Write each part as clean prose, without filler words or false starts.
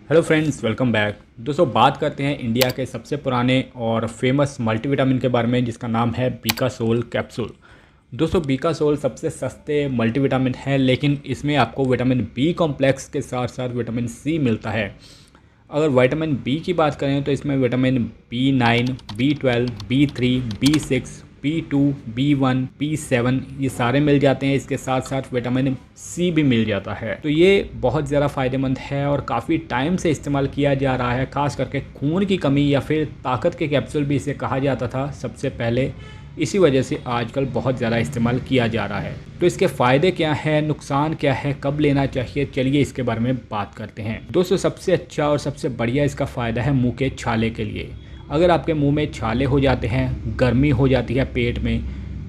Hello friends, welcome back. दोस्तों, बात करते हैं इंडिया के सबसे पुराने और फेमस मल्टीविटामिन के बारे में, जिसका नाम है बीकासोल कैप्सूल। दोस्तों, बीकासोल सबसे सस्ते मल्टीविटामिन है, लेकिन इसमें आपको विटामिन बी कॉम्प्लेक्स के साथ साथ विटामिन सी मिलता है। अगर विटामिन बी की बात करें तो इसमें vitamin B9, B12, B3, B6, B2, B1, B7 ये सारे मिल जाते हैं। इसके साथ साथ विटामिन सी भी मिल जाता है। तो ये बहुत ज़्यादा फ़ायदेमंद है और काफ़ी टाइम से इस्तेमाल किया जा रहा है। ख़ास करके खून की कमी या फिर ताकत के कैप्सूल भी इसे कहा जाता था सबसे पहले। इसी वजह से आजकल बहुत ज़्यादा इस्तेमाल किया जा रहा है। तो इसके फ़ायदे क्या हैं, नुकसान क्या है, कब लेना चाहिए, चलिए इसके बारे में बात करते हैं। दोस्तों, सबसे अच्छा और सबसे बढ़िया इसका फ़ायदा है मुंह के छाले के लिए। अगर आपके मुंह में छाले हो जाते हैं, गर्मी हो जाती है पेट में,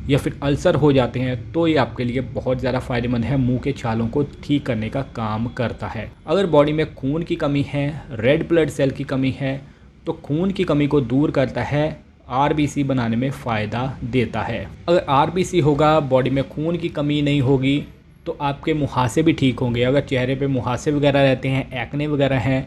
या फिर अल्सर हो जाते हैं, तो ये आपके लिए बहुत ज़्यादा फ़ायदेमंद है। मुंह के छालों को ठीक करने का काम करता है। अगर बॉडी में खून की कमी है, रेड ब्लड सेल की कमी है, तो खून की कमी को दूर करता है, आरबीसी बनाने में फ़ायदा देता है। अगर आरबीसी होगा, बॉडी में खून की कमी नहीं होगी, तो आपके मुहासे भी ठीक होंगे। अगर चेहरे पे मुहासे वगैरह रहते हैं, एक्ने वगैरह हैं,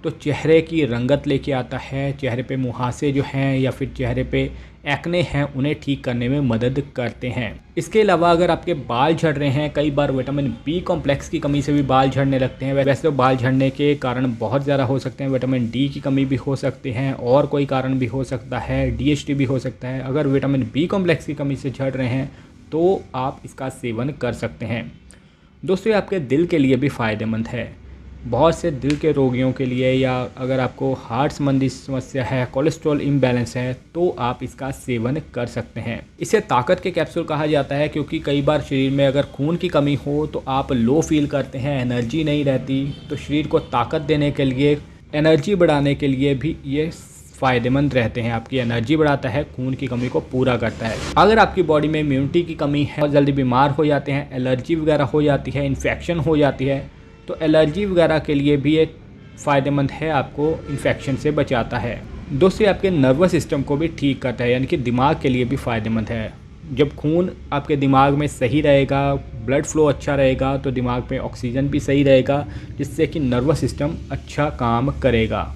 तो चेहरे की रंगत लेके आता है। चेहरे पे मुहासे जो हैं या फिर चेहरे पे एक्ने हैं, उन्हें ठीक करने में मदद करते हैं। इसके अलावा अगर आपके बाल झड़ रहे हैं, कई बार विटामिन बी कॉम्प्लेक्स की कमी से भी बाल झड़ने लगते हैं। वैसे तो बाल झड़ने के कारण बहुत ज़्यादा हो सकते हैं। विटामिन डी की कमी भी हो सकती है और कोई कारण भी हो सकता है, डीएचटी भी हो सकता है। अगर विटामिन बी कॉम्प्लेक्स की कमी से झड़ रहे हैं तो आप इसका सेवन कर सकते हैं। दोस्तों, ये आपके दिल के लिए भी फ़ायदेमंद है। बहुत से दिल के रोगियों के लिए, या अगर आपको हार्ट संबंधी समस्या है, कोलेस्ट्रॉल इम्बैलेंस है, तो आप इसका सेवन कर सकते हैं। इसे ताकत के कैप्सूल कहा जाता है, क्योंकि कई बार शरीर में अगर खून की कमी हो तो आप लो फील करते हैं, एनर्जी नहीं रहती। तो शरीर को ताकत देने के लिए, एनर्जी बढ़ाने के लिए भी ये फ़ायदेमंद रहते हैं। आपकी एनर्जी बढ़ाता है, खून की कमी को पूरा करता है। अगर आपकी बॉडी में इम्यूनिटी की कमी है, बहुत जल्दी बीमार हो जाते हैं, एलर्जी वगैरह हो जाती है, इन्फेक्शन हो जाती है, तो एलर्जी वगैरह के लिए भी एक फ़ायदेमंद है, आपको इन्फेक्शन से बचाता है। दोस्तों, आपके नर्वस सिस्टम को भी ठीक करता है, यानी कि दिमाग के लिए भी फ़ायदेमंद है। जब खून आपके दिमाग में सही रहेगा, ब्लड फ्लो अच्छा रहेगा, तो दिमाग में ऑक्सीजन भी सही रहेगा, जिससे कि नर्वस सिस्टम अच्छा काम करेगा।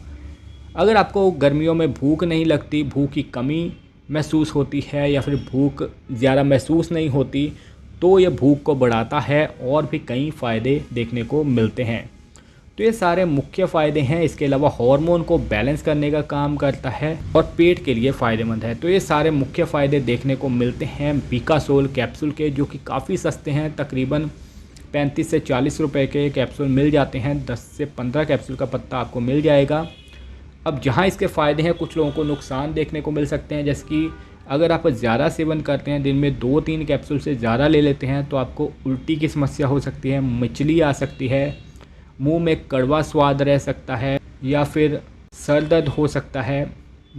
अगर आपको गर्मियों में भूख नहीं लगती, भूख की कमी महसूस होती है, या फिर भूख ज़्यादा महसूस नहीं होती, तो ये भूख को बढ़ाता है और भी कई फ़ायदे देखने को मिलते हैं। तो ये सारे मुख्य फ़ायदे हैं। इसके अलावा हार्मोन को बैलेंस करने का काम करता है और पेट के लिए फ़ायदेमंद है। तो ये सारे मुख्य फ़ायदे देखने को मिलते हैं बीकासोल कैप्सूल के, जो कि काफ़ी सस्ते हैं। तकरीबन 35 से 40 रुपए के कैप्सूल मिल जाते हैं। 10 से 15 कैप्सूल का पत्ता आपको मिल जाएगा। अब जहाँ इसके फ़ायदे हैं, कुछ लोगों को नुकसान देखने को मिल सकते हैं। जैसे कि अगर आप ज़्यादा सेवन करते हैं, दिन में 2-3 कैप्सूल से ज़्यादा ले लेते हैं, तो आपको उल्टी की समस्या हो सकती है, मिचली आ सकती है, मुंह में कड़वा स्वाद रह सकता है, या फिर सर दर्द हो सकता है,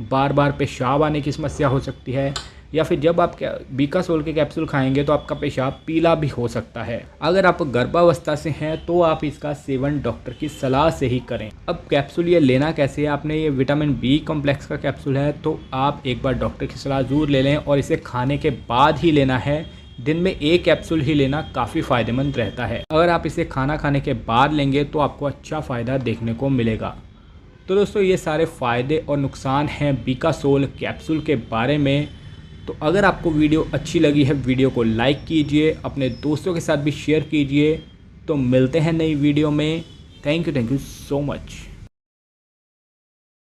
बार बार पेशाब आने की समस्या हो सकती है, या फिर जब आप बीकासोल के कैप्सूल खाएंगे तो आपका पेशाब पीला भी हो सकता है। अगर आप गर्भावस्था से हैं तो आप इसका सेवन डॉक्टर की सलाह से ही करें। अब कैप्सूल ये लेना कैसे है, आपने ये विटामिन बी कॉम्प्लेक्स का कैप्सूल है, तो आप एक बार डॉक्टर की सलाह ज़रूर ले लें, और इसे खाने के बाद ही लेना है। दिन में एक कैप्सूल ही लेना काफ़ी फ़ायदेमंद रहता है। अगर आप इसे खाना खाने के बाद लेंगे तो आपको अच्छा फ़ायदा देखने को मिलेगा। तो दोस्तों, ये सारे फ़ायदे और नुकसान हैं बीकासोल कैप्सूल के बारे में। तो अगर आपको वीडियो अच्छी लगी है, वीडियो को लाइक कीजिए, अपने दोस्तों के साथ भी शेयर कीजिए। तो मिलते हैं नई वीडियो में। Thank you so much.